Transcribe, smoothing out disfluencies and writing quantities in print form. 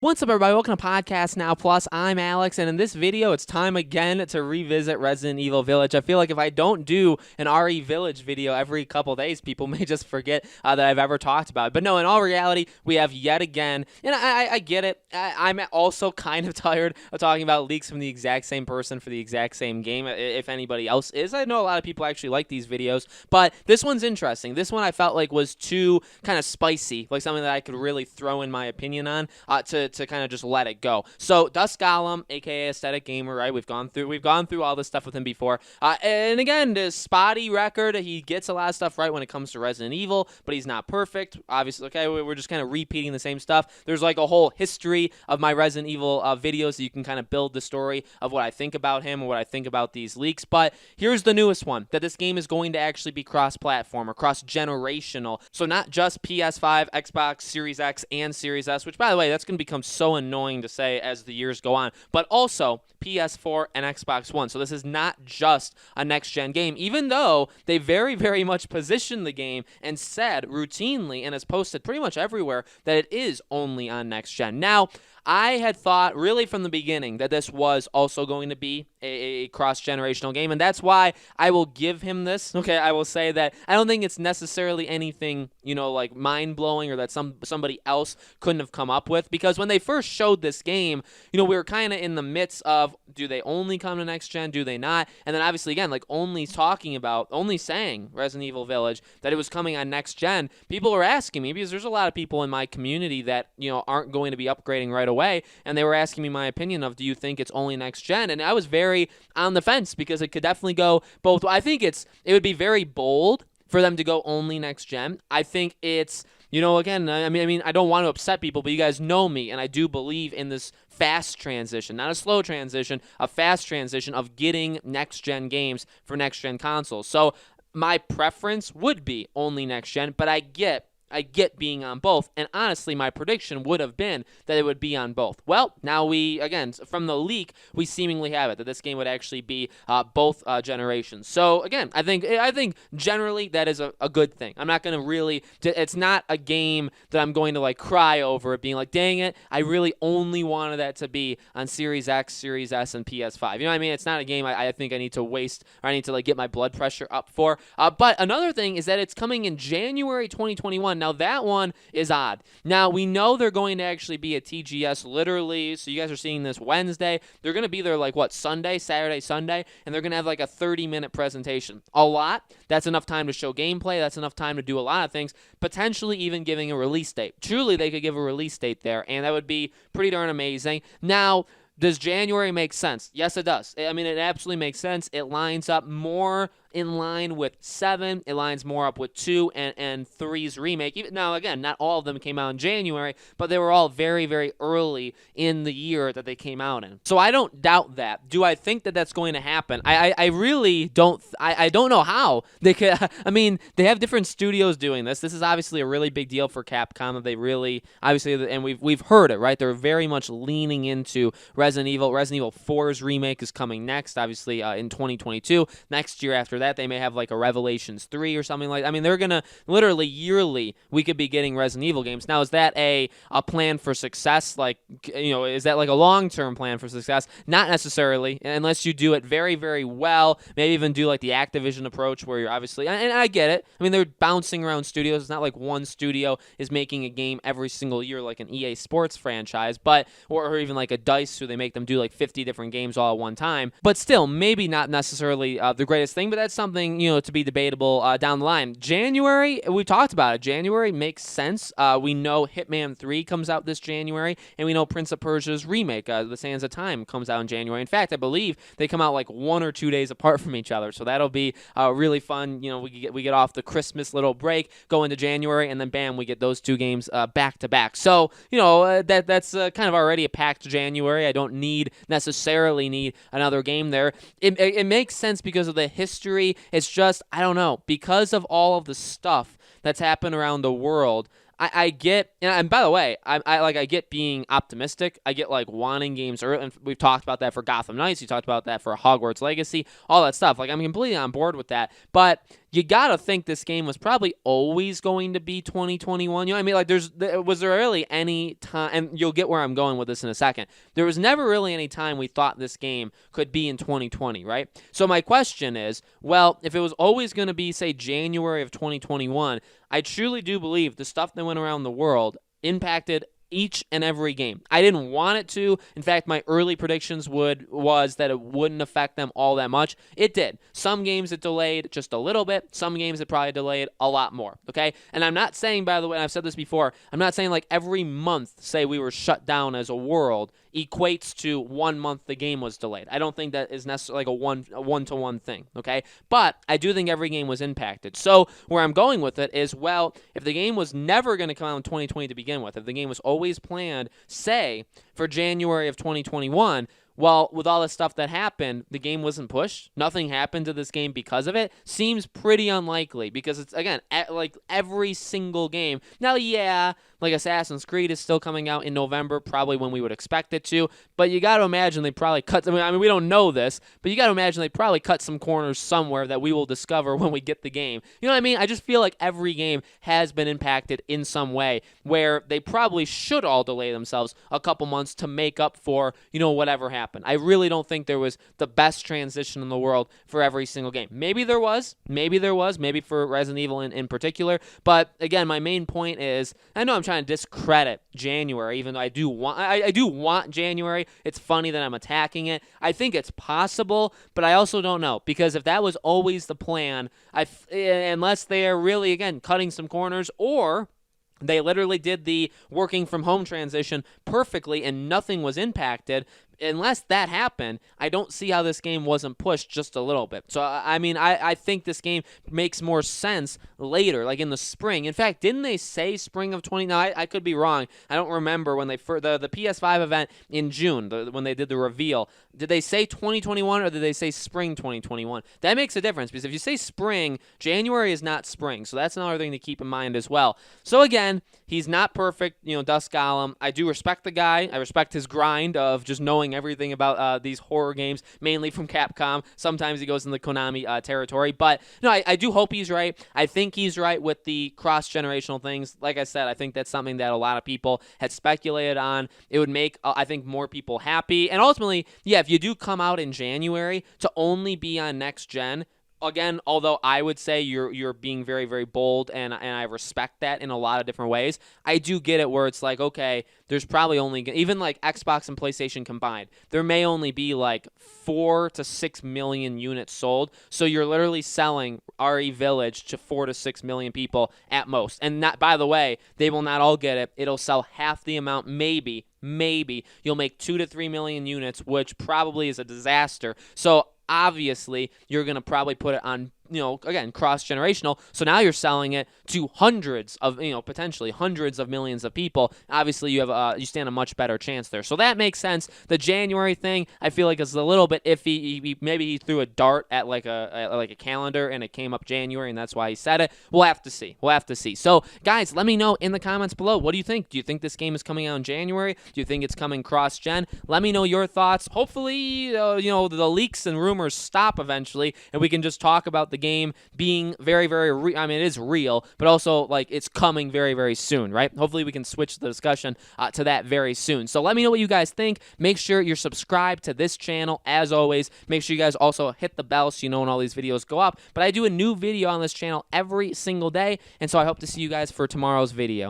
What's up, everybody? Welcome to Podcast Now Plus. I'm Alex, and in this video, it's time again to revisit Resident Evil Village. I feel like if I don't do an RE Village video every couple days, people may just forget that I've ever talked about it. But no, in all reality, we have yet again, and I get it. I'm also kind of tired of talking about leaks from the exact same person for the exact same game, if anybody else is. I know a lot of people actually like these videos, but this one's interesting. This one I felt like was too kind of spicy, like something that I could really throw in my opinion on to kind of just let it go. So Dusk Golem, aka Aesthetic Gamer, right? We've gone through all this stuff with him before. And again, the spotty record. He gets a lot of stuff right when it comes to Resident Evil, but he's not perfect. Obviously, okay, we're just kind of repeating the same stuff. There's like a whole history of my Resident Evil videos, so you can kind of build the story of what I think about him and what I think about these leaks. But here's the newest one, that this game is going to actually be cross-platform or cross-generational. So not just PS5, Xbox, Series X, and Series S, which, by the way, that's going to become so annoying to say as the years go on, but also PS4 and Xbox One. So this is not just a next-gen game, even though they very, very much positioned the game and said routinely and has posted pretty much everywhere that it is only on next-gen. Now, I had thought really from the beginning that this was also going to be a cross-generational game, and that's why I will give him this. Okay, I will say that I don't think it's necessarily anything, like mind-blowing or that somebody else couldn't have come up with, because when they first showed this game, we were kind of in the midst of, do they only come to next-gen, do they not? And then obviously, again, like only saying Resident Evil Village, that it was coming on next-gen, people were asking me, because there's a lot of people in my community that, aren't going to be upgrading right away, and they were asking me my opinion of, do you think it's only next gen? And I was very on the fence, because it could definitely go both. I think it would be very bold for them to go only next gen. I think it's, again, I mean, I don't want to upset people, but you guys know me, and I do believe in this fast transition, not a slow transition, a fast transition of getting next gen games for next gen consoles. So my preference would be only next gen, but I get being on both, and honestly, my prediction would have been that it would be on both. Well, now again, from the leak, we seemingly have it, that this game would actually be both generations. So, again, I think generally that is a good thing. I'm not going to really, it's not a game that I'm going to, like, cry over it being like, dang it, I really only wanted that to be on Series X, Series S, and PS5. You know what I mean? It's not a game I think I need to waste, or I need to, like, get my blood pressure up for. But another thing is that it's coming in January 2021. Now, that one is odd. Now, we know they're going to actually be at TGS literally, so you guys are seeing this Wednesday. They're going to be there like, Saturday, Sunday, and they're going to have like a 30-minute presentation. A lot. That's enough time to show gameplay. That's enough time to do a lot of things, potentially even giving a release date. Truly, they could give a release date there, and that would be pretty darn amazing. Now, does January make sense? Yes, it does. I mean, it absolutely makes sense. It lines up more in line with 7. It lines more up with 2 and 3's remake. Now, again, not all of them came out in January, but they were all very, very early in the year that they came out in. So I don't doubt that. Do I think that that's going to happen? I really don't. I don't know how they could. I mean, they have different studios doing this. This is obviously a really big deal for Capcom. That they really, obviously, and we've heard it, right? They're very much leaning into Resident Evil. Resident Evil 4's remake is coming next, obviously, in 2022. Next year after that, they may have like a Revelations 3 or something like that. I mean, they're going to literally yearly, we could be getting Resident Evil games. Now, is that a plan for success? Like, is that like a long-term plan for success? Not necessarily, unless you do it very, very well. Maybe even do like the Activision approach where you're obviously, and I get it. I mean, they're bouncing around studios. It's not like one studio is making a game every single year like an EA Sports franchise, but, or even like a DICE who they make them do like 50 different games all at one time. But still, maybe not necessarily the greatest thing, but that's something, to be debatable down the line. January, we talked about it. January makes sense. We know Hitman 3 comes out this January, and we know Prince of Persia's remake, The Sands of Time, comes out in January. In fact, I believe they come out like 1 or 2 days apart from each other, so that'll be really fun. We get off the Christmas little break, go into January, and then bam, we get those 2 games back to back. So, that's kind of already a packed January. I don't necessarily need another game there. It makes sense because of the history. It's just, I don't know, because of all of the stuff that's happened around the world, I get, and by the way, I get being optimistic. I get like wanting games early, and we've talked about that for Gotham Knights. You talked about that for Hogwarts Legacy, all that stuff. Like, I'm completely on board with that. But you gotta think this game was probably always going to be 2021. You know what I mean? Like, was there really any time? And you'll get where I'm going with this in a second. There was never really any time we thought this game could be in 2020, right? So my question is, well, if it was always going to be, say, January of 2021, I truly do believe the stuff that went around the world impacted each and every game. I didn't want it to. In fact, my early predictions was that it wouldn't affect them all that much. It did. Some games it delayed just a little bit. Some games it probably delayed a lot more, okay? And I'm not saying, by the way, and I've said this before, I'm not saying like every month, say we were shut down as a world, equates to 1 month the game was delayed. I don't think that is necessarily like a one-to-one thing, okay? But I do think every game was impacted. So where I'm going with it is, well, if the game was never going to come out in 2020 to begin with, if the game was always planned, say, for January of 2021, well, with all the stuff that happened, the game wasn't pushed. Nothing happened to this game because of it. Seems pretty unlikely because it's, again, like every single game. Now, yeah, like Assassin's Creed is still coming out in November, probably when we would expect it to. But you got to imagine they probably cut. I mean, we don't know this, but you got to imagine they probably cut some corners somewhere that we will discover when we get the game. You know what I mean? I just feel like every game has been impacted in some way where they probably should all delay themselves a couple months to make up for, whatever happened. I really don't think there was the best transition in the world for every single game. Maybe there was. Maybe for Resident Evil in particular. But again, my main point is, I know I'm trying to discredit January, even though I do want January. It's funny that I'm attacking it. I think it's possible, but I also don't know, because if that was always the plan, unless they are really, again, cutting some corners, or they literally did the working from home transition perfectly and nothing was impacted. Unless that happened, I don't see how this game wasn't pushed just a little bit. So, I mean, I think this game makes more sense later, like in the spring. In fact, didn't they say spring of 20? Now, I could be wrong. I don't remember when they the PS5 event in June, when they did the reveal. Did they say 2021 or did they say spring 2021? That makes a difference, because if you say spring, January is not spring. So that's another thing to keep in mind as well. So again, he's not perfect, Dusk Golem. I do respect the guy. I respect his grind of just knowing everything about these horror games, mainly from Capcom. Sometimes he goes in the Konami territory. But no, I do hope he's right. I think he's right with the cross-generational things. Like I said, I think that's something that a lot of people had speculated on. It would make, I think, more people happy. And ultimately, yeah, if you do come out in January to only be on next gen, again, although I would say you're being very, very bold, and I respect that in a lot of different ways, I do get it where it's like, okay, there's probably only, even like Xbox and PlayStation combined, there may only be like 4 to 6 million units sold. So you're literally selling RE Village to 4 to 6 million people at most. And not, by the way, they will not all get it. It'll sell half the amount, maybe you'll make 2 to 3 million units, which probably is a disaster. So obviously, you're going to probably put it on, again, cross-generational. So now you're selling it to hundreds of, potentially hundreds of millions of people. Obviously, you stand a much better chance there. So that makes sense. The January thing, I feel like is a little bit iffy. Maybe he threw a dart at like a calendar and it came up January, and that's why he said it. We'll have to see. So, guys, let me know in the comments below. What do you think? Do you think this game is coming out in January? Do you think it's coming cross-gen? Let me know your thoughts. Hopefully, the leaks and rumors stop eventually, and we can just talk about the game being very, very it is real, but also like it's coming very, very soon, right? Hopefully we can switch the discussion to that very soon. So let me know what you guys think. Make sure you're subscribed to this channel. As always, make sure you guys also hit the bell so you know when all these videos go up. But I do a new video on this channel every single day, and so I hope to see you guys for tomorrow's video.